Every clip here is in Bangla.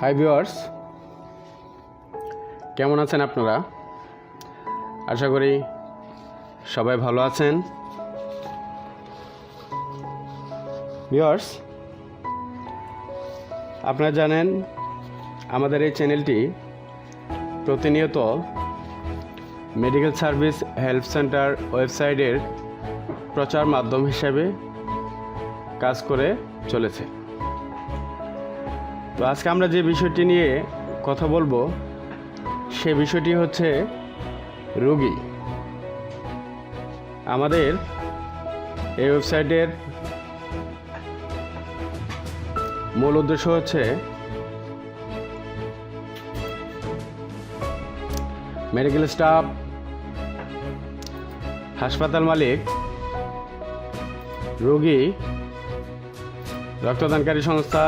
হাই ভিউয়ার্স, কেমন আছেন আপনারা? আশা করি সবাই ভালো আছেন। ভিউয়ার্স, আপনারা জানেন আমাদের এই চ্যানেলটি প্রতিনিয়ত মেডিকেল সার্ভিস হেল্প সেন্টার ওয়েবসাইটের প্রচার মাধ্যম হিসেবে কাজ করে চলেছে। তো আজকে আমরা যে বিষয়টি নিয়ে কথা বলবো সে বিষয়টি হচ্ছে রোগী। আমাদের এই ওয়েবসাইটের মূল উদ্দেশ্য হচ্ছে মেডিকেল স্টাফ, হাসপাতাল মালিক, রোগী, রক্তদানকারী সংস্থা,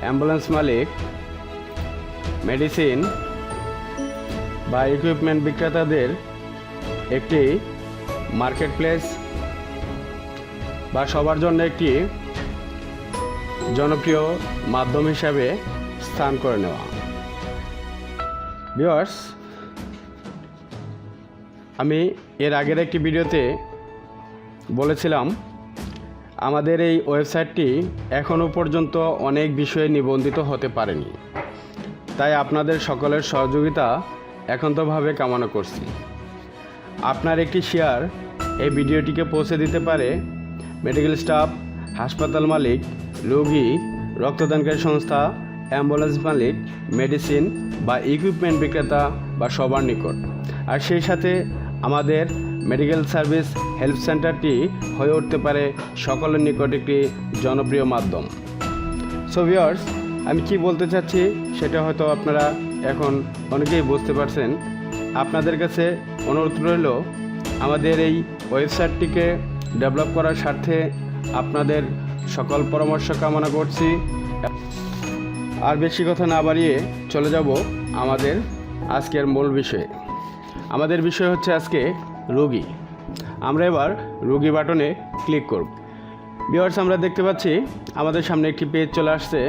অ্যাম্বুলেন্স মালিক, মেডিসিন বা ইকুইপমেন্ট বিক্রেতাদের একটি মার্কেট প্লেস বা সবার জন্য একটি জনপ্রিয় মাধ্যম হিসাবে স্থান করে নেওয়া। ভিউয়ার্স, আমি এর আগের একটি ভিডিওতে বলেছিলাম আমাদের এই ওয়েবসাইটটি এখনও পর্যন্ত অনেক বিষয়ে নিবন্ধিত হতে পারেনি, তাই আপনাদের সকলের সহযোগিতা একান্তভাবে কামনা করছি। আপনার একটি শেয়ার এই ভিডিওটিকে পৌঁছে দিতে পারে মেডিকেল স্টাফ, হাসপাতাল মালিক, রোগী, রক্তদানকারী সংস্থা, অ্যাম্বুলেন্স মালিক, মেডিসিন বা ইকুইপমেন্ট বিক্রেতা বা সবার নিকট। আর সেই সাথে আমাদের মেডিকেল সার্ভিস হেল্প সেন্টারটি হয়ে উঠতে পারে সকলের নিকট একটি জনপ্রিয় মাধ্যম। সো ভিউয়ার্স, আমি কি বলতে চাচ্ছি সেটা হয়তো আপনারা এখন অনেকেই বুঝতে পারছেন। আপনাদের কাছে অনুরোধ রইল আমাদের এই ওয়েবসাইটটিকে ডেভেলপ করার স্বার্থে আপনাদের সকল পরামর্শ কামনা করছি। আর বেশি কথা না বাড়িয়ে চলে যাব আমাদের আজকের মূল বিষয়ে। আমাদের বিষয় হচ্ছে আজকে রোগী। আমরা এবার রোগী বাটনে ক্লিক করব। ভিউয়ার্স, আমরা দেখতে পাচ্ছি আমাদের সামনে একটি পেজ চলে আসছে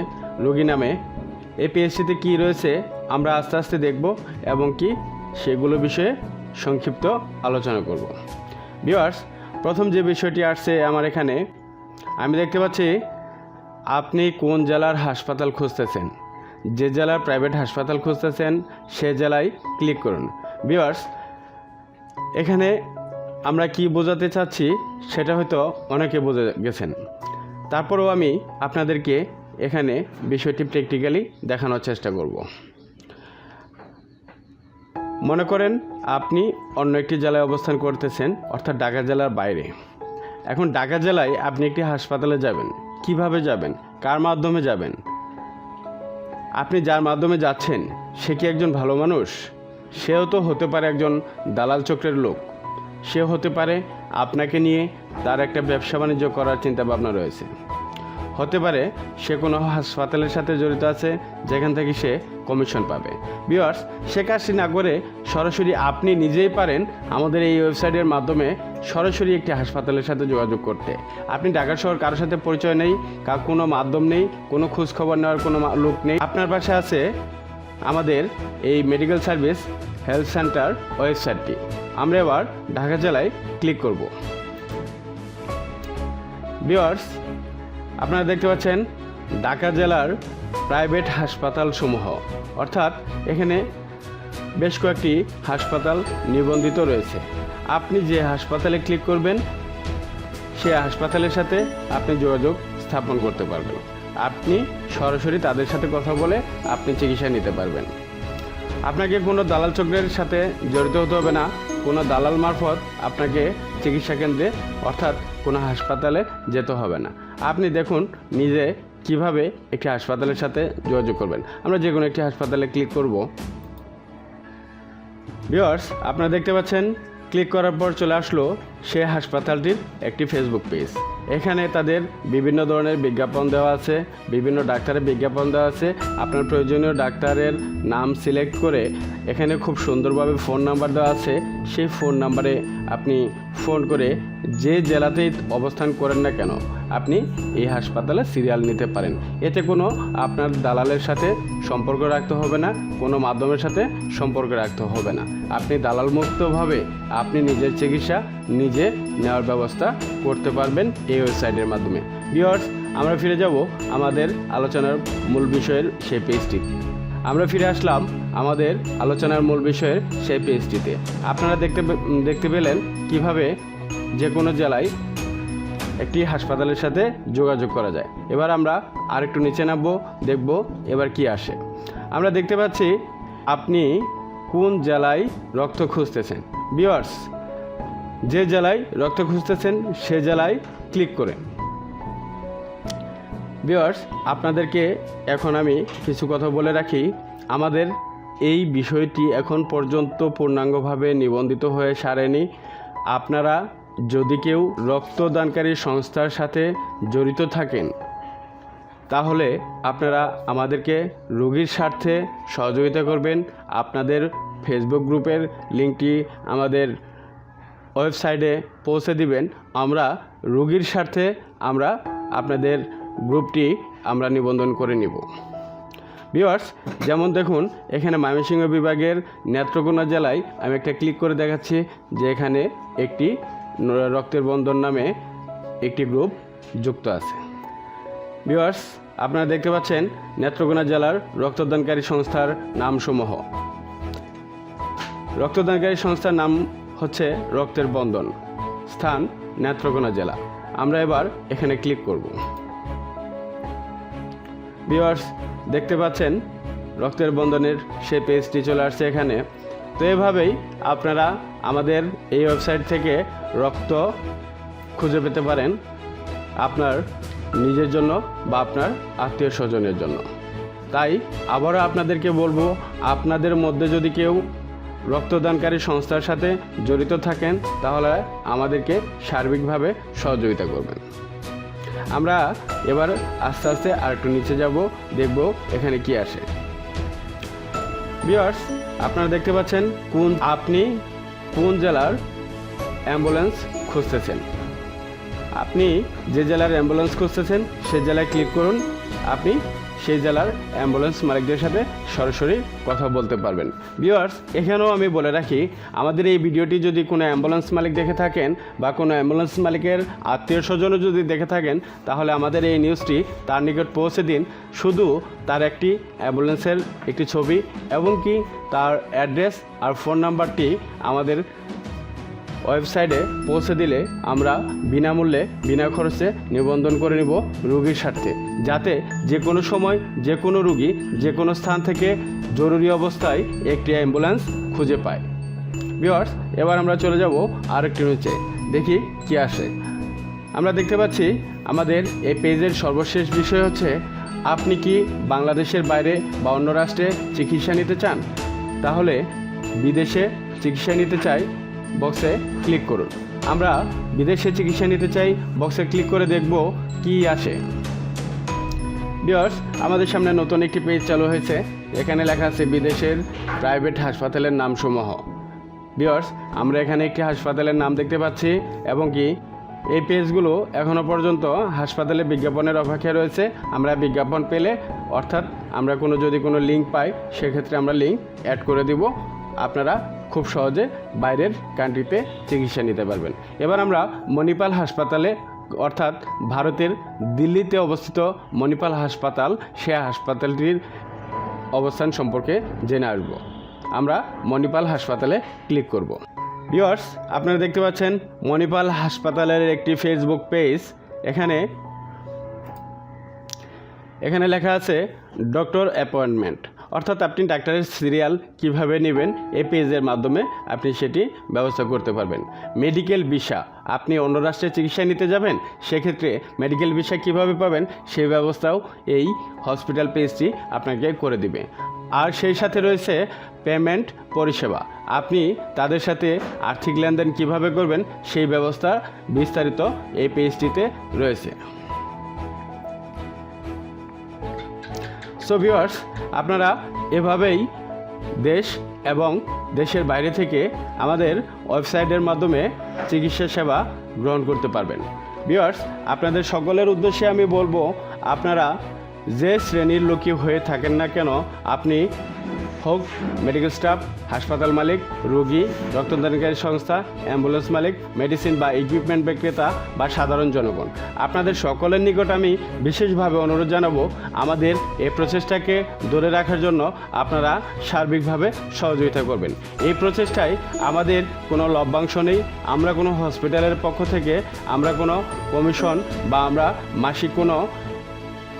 রোগী নামে। এই পেজটিতে কী রয়েছে আমরা আস্তে আস্তে দেখব এবং কি সেগুলো বিষয়ে সংক্ষিপ্ত আলোচনা করব। ভিউয়ার্স, প্রথম যে বিষয়টি আসছে আমার এখানে, আমি দেখতে পাচ্ছি আপনি কোন জেলার হাসপাতাল খুঁজতেছেন। যে জেলার প্রাইভেট হাসপাতাল খুঁজতেছেন সে জেলায় ক্লিক করুন। ভিউয়ার্স, এখানে আমরা কি বোঝাতে চাচ্ছি সেটা হয়তো অনেকে বুঝে গেছেন, তারপরেও আমি আপনাদেরকে এখানে বিষয়টি প্র্যাকটিক্যালি দেখানোর চেষ্টা করব। মনে করেন আপনি অন্য একটি জেলায় অবস্থান করতেছেন, অর্থাৎ ঢাকা জেলার বাইরে। এখন ঢাকা জেলায় আপনি একটি হাসপাতালে যাবেন, কিভাবে যাবেন, কার মাধ্যমে যাবেন? আপনি যার মাধ্যমে যাচ্ছেন সে কি একজন ভালো মানুষ? সেও তো হতে পারে একজন দালাল চক্রের লোক। সে হতে পারে আপনাকে নিয়ে তার একটা ব্যবসা বাণিজ্য করার চিন্তা ভাবনা রয়েছে। হতে পারে সে কোনো হাসপাতালের সাথে জড়িত আছে যেখান থেকে সে কমিশন পাবে। ভিউয়ার্স, সে কাজটি না করে সরাসরি আপনি নিজেই পারেন আমাদের এই ওয়েবসাইটের মাধ্যমে সরাসরি একটি হাসপাতালের সাথে যোগাযোগ করতে। আপনি ঢাকা শহর কারোর সাথে পরিচয় নেই, কোনো মাধ্যম নেই, কোনো খোঁজখবর নেওয়ার কোনো লোক নেই। আপনার পাশে আছে আমাদের এই মেডিকেল সার্ভিস হেলথ সেন্টার ওয়েবসাইটটি। আমরা এবার ঢাকা জেলায় ক্লিক করব। ভিউয়ার্স, আপনারা দেখতে পাচ্ছেন ঢাকা জেলার প্রাইভেট হাসপাতাল সমূহ, অর্থাৎ এখানে বেশ কয়েকটি হাসপাতাল নিবন্ধিত রয়েছে। আপনি যে হাসপাতালে ক্লিক করবেন সে হাসপাতালের সাথে আপনি যোগাযোগ স্থাপন করতে পারবেন। আপনি সরাসরি তাদের সাথে কথা বলে আপনি চিকিৎসা নিতে পারবেন। আপনাকে কোনো দালাল চক্রের সাথে জড়িত হতে হবে না। কোনো দালাল মারফত আপনাকে চিকিৎসা কেন্দ্রে অর্থাৎ কোনো হাসপাতালে যেতে হবে না। আপনি দেখুন নিজে কিভাবে একটি হাসপাতালের সাথে যোগাযোগ করবেন। আমরা যে কোনো একটি হাসপাতালে ক্লিক করব। ভিউয়ার্স, আপনারা দেখতে পাচ্ছেন ক্লিক করার পর চলে আসলো সে হাসপাতালটির একটি ফেসবুক পেজ। এখানে তাদের বিভিন্ন ধরনের বিজ্ঞাপন দেওয়া আছে, বিভিন্ন ডাক্তারের বিজ্ঞাপন দেওয়া আছে। আপনার প্রয়োজনীয় ডাক্তারের নাম সিলেক্ট করে এখানে খুব সুন্দরভাবে ফোন নাম্বার দেওয়া আছে। সেই ফোন নাম্বারে আপনি ফোন করে যে জেলাতেই অবস্থান করেন না কেন আপনি এই হাসপাতালে সিরিয়াল নিতে পারেন। এতে কোনো আপনার দালালের সাথে সম্পর্ক রাখতে হবে না, কোনো মাধ্যমের সাথে সম্পর্ক রাখতে হবে না। আপনি দালাল মুক্তভাবে আপনি নিজের চিকিৎসা নিজে নেওয়ার ব্যবস্থা করতে পারবেন এই ওয়েবসাইটের মাধ্যমে। ভিউয়ার্স, আমরা ফিরে যাব আমাদের আলোচনার মূল বিষয়ের সেই পেজটি। আমরা ফিরে আসলাম আমাদের আলোচনার মূল বিষয়ের সেই পেজটিতে। আপনারা দেখতে পেলেন কিভাবে যে কোনো জেলায় একটি হাসপাতালের সাথে যোগাযোগ করা যায়। এবার আমরা আরেকটু নিচে নামবো, দেখব এবার কি আসে। আমরা দেখতে পাচ্ছি আপনি কোন জেলায় রক্ত খুঁজতেছেন। ভিউয়ার্স, যে জেলায় রক্ত খুঁজতেছেন সে জেলায় ক্লিক করেন। ভিউয়ার্স, আপনাদেরকে এখন আমি কিছু কথা বলে রাখি। আমাদের এই বিষয়টি এখন পর্যন্ত পূর্ণাঙ্গভাবে নিবন্ধিত হয়ে সারেনি। আপনারা যদি কেউ রক্তদানকারী সংস্থার সাথে জড়িত থাকেন তাহলে আপনারা আমাদেরকে রোগীর স্বার্থে সহযোগিতা করবেন। আপনাদের ফেসবুক গ্রুপের লিঙ্কটি আমাদের ওয়েবসাইটে পৌঁছে দিবেন। আমরা রোগীর স্বার্থে আমরা আপনাদের গ্রুপটি আমরা নিবন্ধন করে নিব। ভিউয়ার্স, যেমন দেখুন এখানে ময়মনসিংহ বিভাগের নেত্রকোনা জেলায় আমি একটা ক্লিক করে দেখাচ্ছি যে এখানে একটি রক্তের বন্ধন নামে একটি গ্রুপ যুক্ত আছে। ভিউয়ার্স, আপনারা দেখতে পাচ্ছেন নেত্রকোনা জেলার রক্তদানকারী সংস্থার নামসমূহ। রক্তদানকারী সংস্থার নাম হচ্ছে রক্তের বন্ধন, স্থান নেত্রকোনা জেলা। আমরা এবার এখানে ক্লিক করব। ভিউয়ার্স, দেখতে পাচ্ছেন রক্তের বন্ধনের সেই পেজটি চলে আসছে এখানে। তো এভাবেই আপনারা আমাদের এই ওয়েবসাইট থেকে রক্ত খুঁজে পেতে পারেন আপনার নিজের জন্য বা আপনার আত্মীয় স্বজনের জন্য। তাই আবারও আপনাদেরকে বলবো, আপনাদের মধ্যে যদি কেউ রক্তদানকারী সংস্থার সাথে জড়িত থাকেন তাহলে আমাদেরকে সার্বিকভাবে সহযোগিতা করবেন। আমরা এবার আস্তে আস্তে আর একটু নিচে যাব, দেখব এখানে কি আসে। ভিউয়ার্স, আপনারা দেখতে পাচ্ছেন আপনি কোন জেলার অ্যাম্বুলেন্স খুঁজতেছেন। আপনি যে জেলার অ্যাম্বুলেন্স খুঁজতেছেন সে জেলায় ক্লিক করুন। আপনি সেই জেলার অ্যাম্বুলেন্স মালিকদের সাথে সরাসরি কথা বলতে পারবেন। ভিউয়ার্স, এখানেও আমি বলে রাখি, আমাদের এই ভিডিওটি যদি কোনো অ্যাম্বুলেন্স মালিক দেখে থাকেন বা কোনো অ্যাম্বুলেন্স মালিকের আত্মীয় স্বজনও যদি দেখে থাকেন তাহলে আমাদের এই নিউজটি তার নিকট পৌঁছে দিন। শুধু তার একটি অ্যাম্বুলেন্সের একটি ছবি এবং কি তার অ্যাড্রেস আর ফোন নাম্বারটি আমাদের ওয়েবসাইটে পৌঁছে দিলে আমরা বিনামূল্যে বিনা খরচে নিবন্ধন করে নেব রোগীর স্বার্থে, যাতে যে কোনো সময় যে কোনো রোগী যে কোনো স্থান থেকে জরুরি অবস্থায় একটি অ্যাম্বুলেন্স খুঁজে পায়। ভিউয়ার্স, এবার আমরা চলে যাব আরেকটি নিচে, দেখি কি আসে। আমরা দেখতে পাচ্ছি আমাদের এই পেজের সর্বশেষ বিষয় হচ্ছে আপনি কি বাংলাদেশের বাইরে বা অন্য রাষ্ট্রে চিকিৎসা নিতে চান? তাহলে বিদেশে চিকিৎসা নিতে চাই বক্সে ক্লিক করুন। আমরা বিদেশে চিকিৎসা নিতে চাই বক্সে ক্লিক করে দেখব কি আসে। ভিউয়ার্স, আমাদের সামনে নতুন একটি পেজ চালু হয়েছে। এখানে লেখা আছে বিদেশের প্রাইভেট হাসপাতালের নামসমূহ। ভিউয়ার্স, আমরা এখানে একটি হাসপাতালের নাম দেখতে পাচ্ছি এবং কি এই পেজগুলো এখনও পর্যন্ত হাসপাতালে বিজ্ঞাপনের অপেক্ষায় রয়েছে। আমরা বিজ্ঞাপন পেলে, অর্থাৎ আমরা যদি কোনো লিঙ্ক পাই সেক্ষেত্রে আমরা লিঙ্ক অ্যাড করে দিব। আপনারা খুব সহজে বাইরের কান্ট্রিতে চিকিৎসা নিতে পারবেন। এবার আমরা মণিপাল হাসপাতালে, অর্থাৎ ভারতের দিল্লিতে অবস্থিত মণিপাল হাসপাতাল, সে হাসপাতালটির অবস্থান সম্পর্কে জেনে আসব। আমরা মণিপাল হাসপাতালে ক্লিক করব। ভিউয়ার্স, আপনারা দেখতে পাচ্ছেন মণিপাল হাসপাতালের একটি ফেসবুক পেজ। এখানে লেখা আছে ডক্টর অ্যাপয়েন্টমেন্ট, অর্থাৎ আপনি ডাক্তারের সিরিয়াল কিভাবে নেবেন এই পেজের মাধ্যমে আপনি সেটি ব্যবস্থা করতে পারবেন। মেডিকেল ভিসা, আপনি অন্য রাষ্ট্রে চিকিৎসা নিতে যাবেন, সেক্ষেত্রে মেডিকেল ভিসা কিভাবে পাবেন সেই ব্যবস্থাও এই হসপিটাল পেজটি আপনাকে করে দিবে। আর সেই সাথে রয়েছে পেমেন্ট পরিষেবা, আপনি তাদের সাথে আর্থিক লেনদেন কিভাবে করবেন সেই ব্যবস্থা বিস্তারিত এই পেজটিতে রয়েছে। সো ভিউয়ার্স, আপনারা এভাবেই দেশ এবং দেশের বাইরে থেকে আমাদের ওয়েবসাইটের মাধ্যমে চিকিৎসা সেবা গ্রহণ করতে পারবেন। ভিউয়ার্স, আপনাদের সকলের উদ্দেশ্যে আমি বলবো, আপনারা যে শ্রেণীর লোকই হয়ে থাকেন না কেন, আপনি হোক মেডিকেল স্টাফ, হাসপাতাল মালিক, রোগী, রক্তদানকারী সংস্থা, অ্যাম্বুলেন্স মালিক, মেডিসিন বা ইকুইপমেন্ট বিক্রেতা বা সাধারণ জনগণ, আপনাদের সকলের নিকট আমি বিশেষভাবে অনুরোধ জানাবো, আমাদের এই প্রচেষ্টাকে ধরে রাখার জন্য আপনারা সার্বিকভাবে সহযোগিতা করবেন। এই প্রচেষ্টায় আমাদের কোনো লভ্যাংশ নেই, আমরা কোনো হসপিটালের পক্ষ থেকে আমরা কোনো কমিশন বা আমরা মাসিক কোনো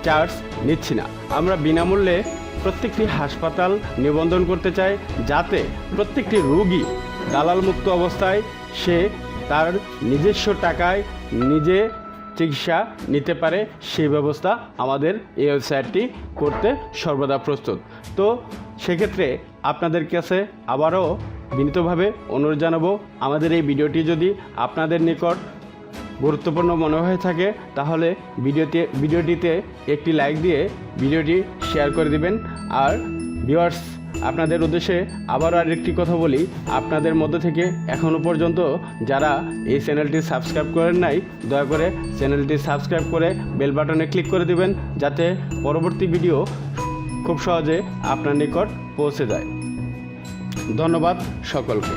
চার্জ নিচ্ছি না। আমরা বিনামূল্যে প্রত্যেকটি হাসপাতাল নিবন্ধন করতে চাই, যাতে প্রত্যেকটি রোগী দালাল মুক্ত অবস্থায় সে তার নিজস্ব টাকায় নিজে চিকিৎসা নিতে পারে, সেই ব্যবস্থা আমাদের এই ওয়েবসাইটটি করতে সর্বদা প্রস্তুত। তো সেক্ষেত্রে আপনাদের কাছে আবারও বিনীতভাবে অনুরোধ জানাবো, আমাদের এই ভিডিওটি যদি আপনাদের নিকট গুরুত্বপূর্ণ মনে হয়ে থাকে তাহলে ভিডিওটিতে একটি লাইক দিয়ে ভিডিওটি শেয়ার করে দিবেন। আর ভিউয়ার্স, আপনাদের উদ্দেশ্যে আবারও আরেকটি কথা বলি, আপনাদের মধ্য থেকে এখনও পর্যন্ত যারা এই চ্যানেলটি সাবস্ক্রাইব করেন নাই, দয়া করে চ্যানেলটি সাবস্ক্রাইব করে বেল বাটনে ক্লিক করে দিবেন, যাতে পরবর্তী ভিডিও খুব সহজে আপনার নিকট পৌঁছে যায়। ধন্যবাদ সকলকে।